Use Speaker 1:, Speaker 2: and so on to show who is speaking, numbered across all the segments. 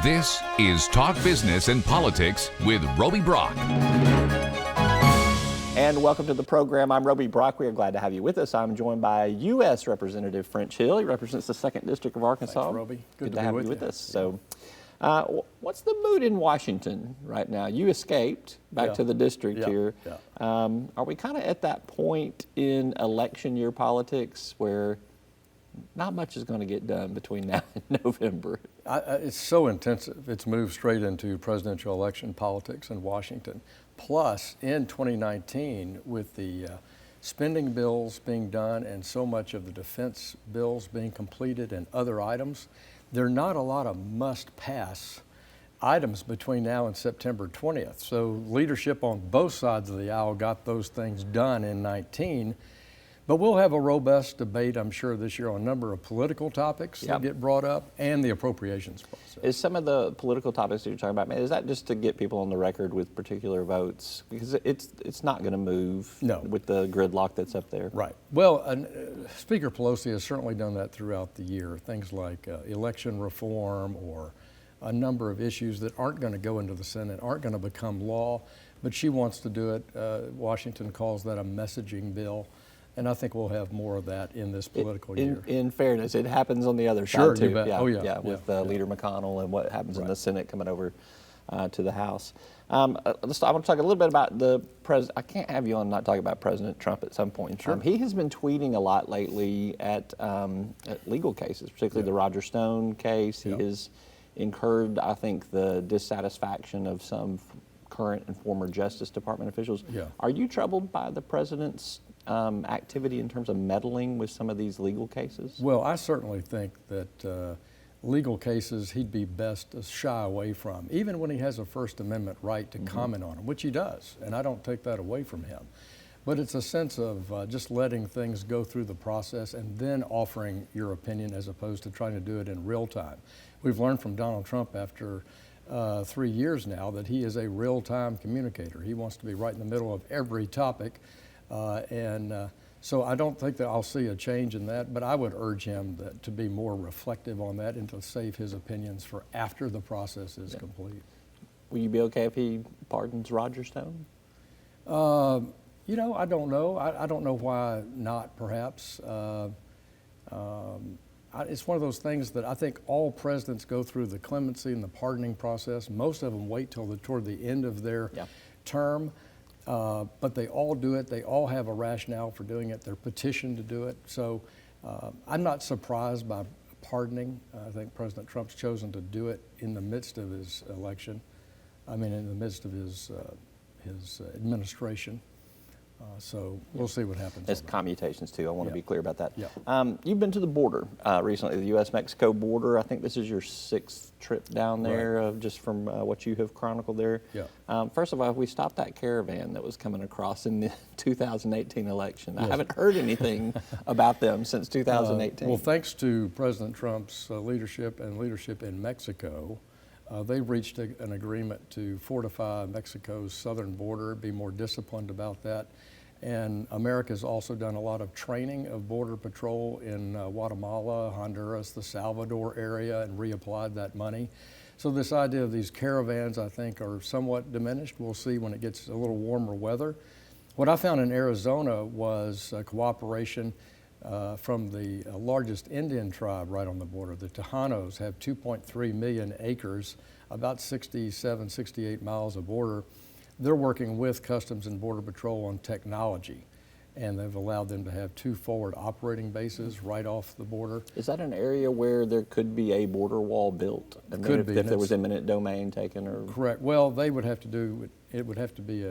Speaker 1: This is Talk Business and Politics with Roby Brock.
Speaker 2: And welcome to the program. I'm Roby Brock. We are glad to have you with us. I'm joined by U.S. Representative French Hill. He represents the 2nd District of Arkansas.
Speaker 3: Thanks, Roby.
Speaker 2: Good to have you with us. So, what's the mood in Washington right now? You escaped back to the district here. Are we kind of at that point in election year politics where not much is going to get done between now and November?
Speaker 3: It's so intensive. It's moved straight into presidential election politics in Washington. Plus, in 2019, with the spending bills being done and so much of the defense bills being completed and other items, there are not a lot of must-pass items between now and September 20th. So leadership on both sides of the aisle got those things done in 19. But we'll have a robust debate, I'm sure, this year on a number of political topics that get brought up and the appropriations process.
Speaker 2: Is some of the political topics that you're talking about, is that just to get people on the record with particular votes? Because it's not going to move with the gridlock that's up there.
Speaker 3: Right. Well, Speaker Pelosi has certainly done that throughout the year. Things like election reform or a number of issues that aren't going to go into the Senate, aren't going to become law, but she wants to do it. Washington calls that a messaging bill. And I think we'll have more of that in this political year.
Speaker 2: In fairness, it happens on the other side too.
Speaker 3: You bet.
Speaker 2: With Leader McConnell and what happens in the Senate coming over to the House. I want to talk a little bit about the president. I can't have you on and not talk about President Trump at some point. He has been tweeting a lot lately at legal cases, particularly the Roger Stone case. He has incurred, I think, the dissatisfaction of some current and former Justice Department officials. Are you troubled by the president's activity in terms of meddling with some of these legal cases?
Speaker 3: Well, I certainly think that legal cases he'd be best to shy away from, even when he has a First Amendment right to comment on them, which he does, and I don't take that away from him. But it's a sense of just letting things go through the process and then offering your opinion as opposed to trying to do it in real time. We've learned from Donald Trump after 3 years now that he is a real-time communicator. He wants to be right in the middle of every topic. So I don't think that I'll see a change in that, but I would urge him to be more reflective on that and to save his opinions for after the process is complete.
Speaker 2: Will you be okay if he pardons Roger Stone?
Speaker 3: You know, I don't know. I don't know why not, perhaps. It's one of those things that I think all presidents go through the clemency and the pardoning process. Most of them wait till toward the end of their term. But they all do it. They all have a rationale for doing it. They're petitioned to do it. So I'm not surprised by pardoning. I think President Trump's chosen to do it in the midst of his election. I mean, in the midst of his administration. So we'll see what happens.
Speaker 2: There's commutations too. I want to be clear about that. You've been to the border recently, the U.S.-Mexico border. I think this is your 6th trip down there, just from what you have chronicled there. First of all, we stopped that caravan that was coming across in the 2018 election. I haven't heard anything about them since 2018.
Speaker 3: Well, thanks to President Trump's leadership and leadership in Mexico, they reached an agreement to fortify Mexico's southern border, be more disciplined about that. And America's also done a lot of training of Border Patrol in Guatemala, Honduras, the Salvador area, and reapplied that money. So this idea of these caravans, I think, are somewhat diminished. We'll see when it gets a little warmer weather. What I found in Arizona was cooperation from the largest Indian tribe right on the border. The Tejanos have 2.3 million acres, about 67, 68 miles of border. They're working with Customs and Border Patrol on technology, and they've allowed them to have 2 forward operating bases right off the border.
Speaker 2: Is that an area where there could be a border wall built? I mean,
Speaker 3: could be.
Speaker 2: If there was eminent domain taken? Or
Speaker 3: correct. Well, they would have to do, it would have to be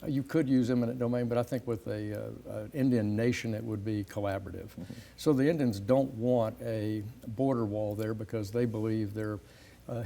Speaker 3: you could use eminent domain, but I think with an Indian nation, it would be collaborative. So the Indians don't want a border wall there because they believe their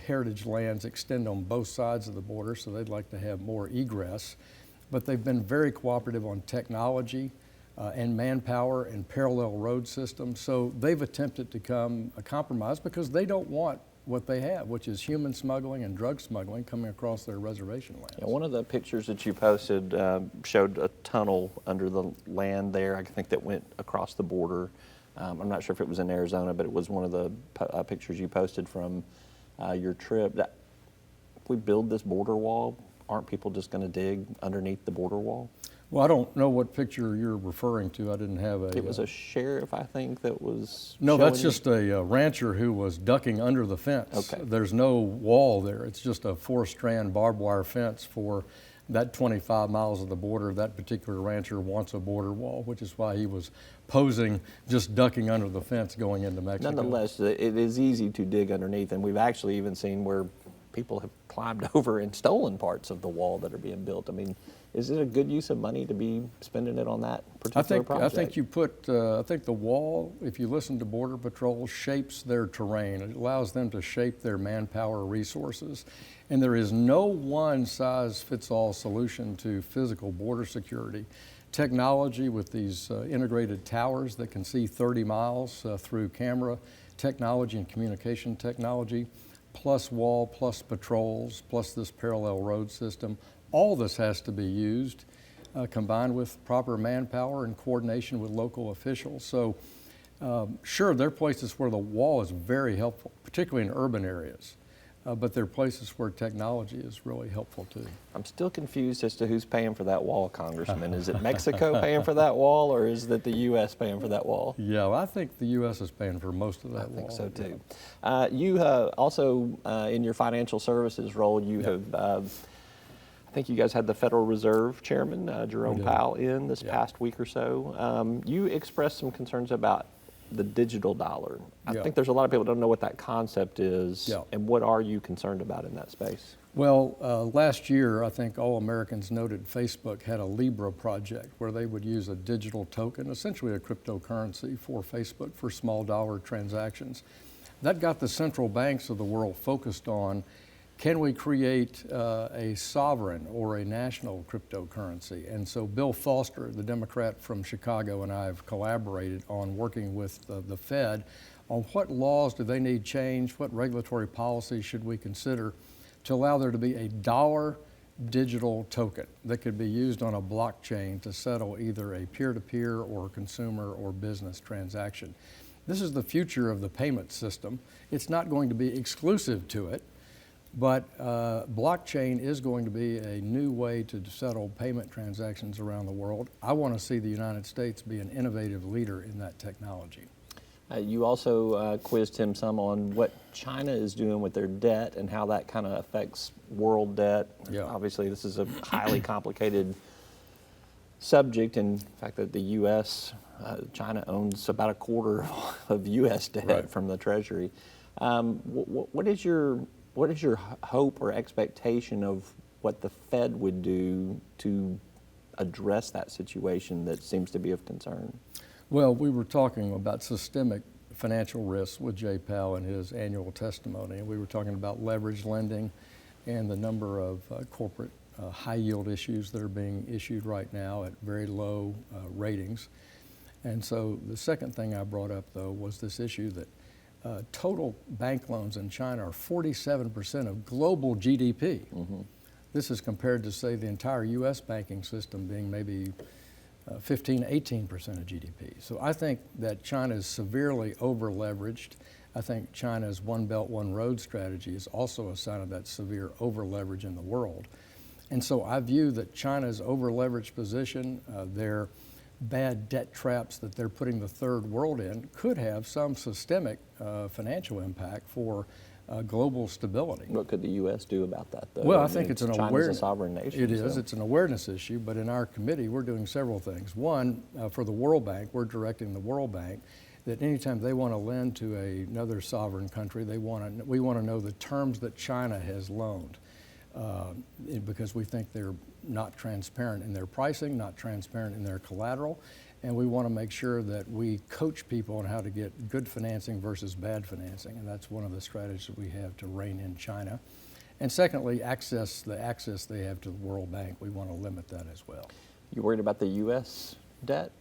Speaker 3: heritage lands extend on both sides of the border, so they'd like to have more egress. But they've been very cooperative on technology and manpower and parallel road systems. So they've attempted to come a compromise because they don't want what they have, which is human smuggling and drug smuggling coming across their reservation lands.
Speaker 2: Yeah, one of the pictures that you posted showed a tunnel under the land there, I think, that went across the border. I'm not sure if it was in Arizona, but it was one of the pictures you posted from your trip. If we build this border wall, aren't people just going to dig underneath the border wall?
Speaker 3: Well, I don't know what picture you're referring to. I didn't have a...
Speaker 2: It was a sheriff, I think, that was
Speaker 3: No, that's
Speaker 2: showing-
Speaker 3: just a rancher who was ducking under the fence.
Speaker 2: Okay.
Speaker 3: There's no wall there. It's just a 4-strand barbed wire fence for that 25 miles of the border. That particular rancher wants a border wall, which is why he was posing, just ducking under the fence going into Mexico.
Speaker 2: Nonetheless, it is easy to dig underneath, and we've actually even seen where people have climbed over and stolen parts of the wall that are being built. I mean, is it a good use of money to be spending it on that particular project?
Speaker 3: I think you put, I think the wall, if you listen to Border Patrol, shapes their terrain. It allows them to shape their manpower resources. And there is no one-size-fits-all solution to physical border security. Technology with these integrated towers that can see 30 miles through camera technology and communication technology, plus wall, plus patrols, plus this parallel road system. All this has to be used, combined with proper manpower and coordination with local officials. So sure, there are places where the wall is very helpful, particularly in urban areas. But there are places where technology is really helpful too.
Speaker 2: I'm still confused as to who's paying for that wall, Congressman. Is it Mexico paying for that wall, or is it the U.S. paying for that wall?
Speaker 3: Yeah, well, I think the U.S. is paying for most of that wall.
Speaker 2: I think so too. You also, in your financial services role, you have, I think you guys had the Federal Reserve Chairman, Jerome Powell, in this past week or so. You expressed some concerns about the digital dollar. I think there's a lot of people who don't know what that concept is, and what are you concerned about in that space?
Speaker 3: Well, last year, I think all Americans noted Facebook had a Libra project where they would use a digital token, essentially a cryptocurrency for Facebook for small dollar transactions. That got the central banks of the world focused on, can we create a sovereign or a national cryptocurrency? And so Bill Foster, the Democrat from Chicago, and I have collaborated on working with the Fed on what laws do they need changed, what regulatory policies should we consider to allow there to be a dollar digital token that could be used on a blockchain to settle either a peer-to-peer or consumer or business transaction. This is the future of the payment system. It's not going to be exclusive to it, but blockchain is going to be a new way to settle payment transactions around the world. I want to see the United States be an innovative leader in that technology.
Speaker 2: You also quizzed him some on what China is doing with their debt and how that kind of affects world debt. Obviously, this is a highly complicated subject, in fact that the U.S., China owns about a quarter of U.S. debt from the Treasury. What is your hope or expectation of what the Fed would do to address that situation that seems to be of concern?
Speaker 3: Well, we were talking about systemic financial risks with Jay Powell in his annual testimony, and we were talking about leverage lending and the number of corporate high yield issues that are being issued right now at very low ratings. And so the second thing I brought up, though, was this issue that total bank loans in China are 47% of global GDP. This is compared to, say, the entire U.S. banking system being maybe 15, 18% of GDP. So I think that China is severely over-leveraged. I think China's One Belt, One Road strategy is also a sign of that severe over-leverage in the world. And so I view that China's over-leveraged position, their bad debt traps that they're putting the third world in, could have some systemic financial impact for global stability.
Speaker 2: What could the U.S. do about that, though?
Speaker 3: Well, I think it's an awareness.
Speaker 2: China's a sovereign nation.
Speaker 3: It is. It's an awareness issue, but in our committee, we're doing several things. One, for the World Bank, we're directing the World Bank that anytime they want to lend to another sovereign country, we want to know the terms that China has loaned, because we think they're not transparent in their pricing, not transparent in their collateral, and we want to make sure that we coach people on how to get good financing versus bad financing, and that's one of the strategies that we have to rein in China. And secondly, the access they have to the World Bank, we want to limit that as well.
Speaker 2: You worried about the U.S. debt?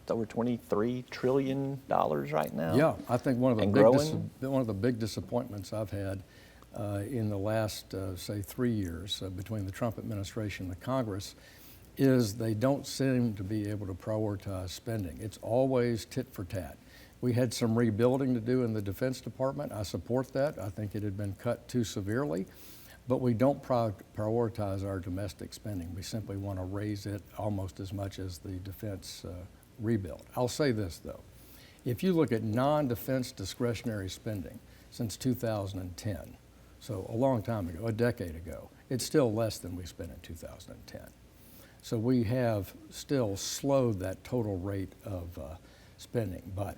Speaker 2: It's over $23 trillion right now.
Speaker 3: Yeah, I think one of the big disappointments I've had in the last, say, 3 years between the Trump administration and the Congress is they don't seem to be able to prioritize spending. It's always tit for tat. We had some rebuilding to do in the Defense Department. I support that. I think it had been cut too severely. But we don't prioritize our domestic spending. We simply want to raise it almost as much as the defense rebuild. I'll say this, though. If you look at non-defense discretionary spending since 2010, so a long time ago, a decade ago, it's still less than we spent in 2010. So we have still slowed that total rate of spending. But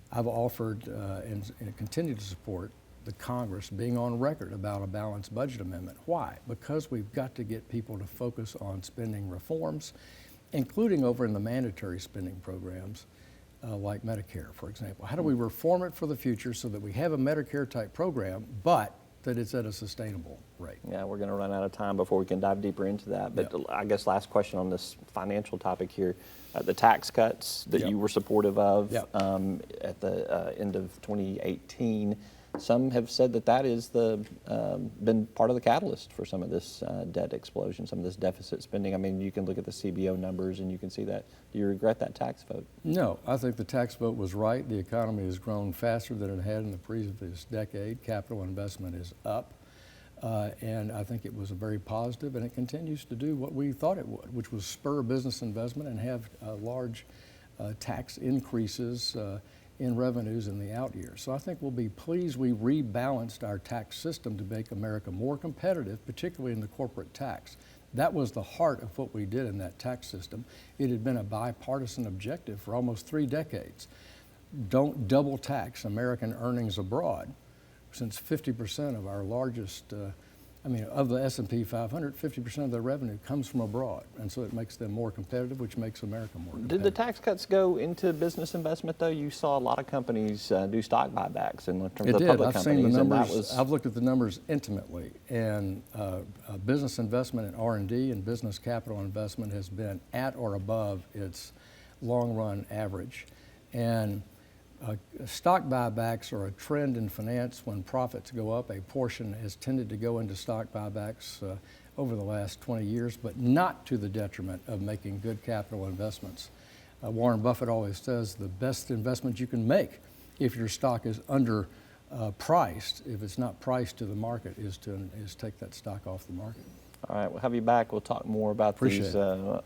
Speaker 3: I've offered and continue to support the Congress being on record about a balanced budget amendment. Why? Because we've got to get people to focus on spending reforms, including over in the mandatory spending programs like Medicare, for example. How do we reform it for the future so that we have a Medicare type program, but that it's at a sustainable rate?
Speaker 2: Yeah, we're going to run out of time before we can dive deeper into that. But I guess last question on this financial topic here, the tax cuts that you were supportive of at the end of 2018. Some have said that that is been part of the catalyst for some of this debt explosion, some of this deficit spending. I mean, you can look at the CBO numbers and you can see that. Do you regret that tax vote?
Speaker 3: No, I think the tax vote was right. The economy has grown faster than it had in the previous decade. Capital investment is up. And I think it was a very positive, and it continues to do what we thought it would, which was spur business investment and have large tax increases in revenues in the out years. So I think we'll be pleased we rebalanced our tax system to make America more competitive, particularly in the corporate tax. That was the heart of what we did in that tax system. It had been a bipartisan objective for almost 3 decades. Don't double tax American earnings abroad, since 50% of our largest, of the S&P 500, 50% of their revenue comes from abroad. And so it makes them more competitive, which makes America more competitive.
Speaker 2: Did the tax cuts go into business investment, though? You saw a lot of companies do stock buybacks in terms of public companies.
Speaker 3: I've seen the numbers. I've looked at the numbers intimately. And business investment in R&D and business capital investment has been at or above its long-run average. And stock buybacks are a trend in finance. When profits go up, a portion has tended to go into stock buybacks over the last 20 years, but not to the detriment of making good capital investments. Warren Buffett always says the best investment you can make if your stock is under priced, if it's not priced to the market, is take that stock off the market.
Speaker 2: All right, we'll have you back. We'll talk more about these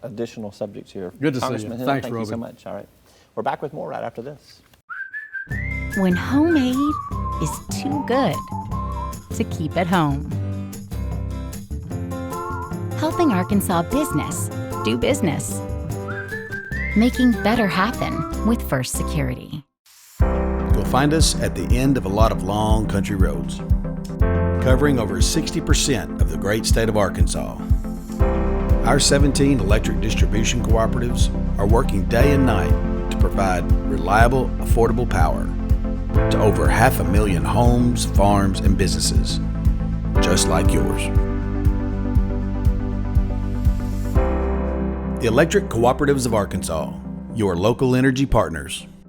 Speaker 2: additional subjects here.
Speaker 3: Good to see you.
Speaker 2: Hill,
Speaker 3: Thanks,
Speaker 2: thank you so much. All right, we're back with more right after this.
Speaker 4: When homemade is too good to keep at home. Helping Arkansas business do business. Making better happen with First Security.
Speaker 5: You'll find us at the end of a lot of long country roads, covering over 60% of the great state of Arkansas. Our 17 electric distribution cooperatives are working day and night to provide reliable, affordable power to over 500,000 homes, farms, and businesses, just like yours. The Electric Cooperatives of Arkansas, your local energy partners.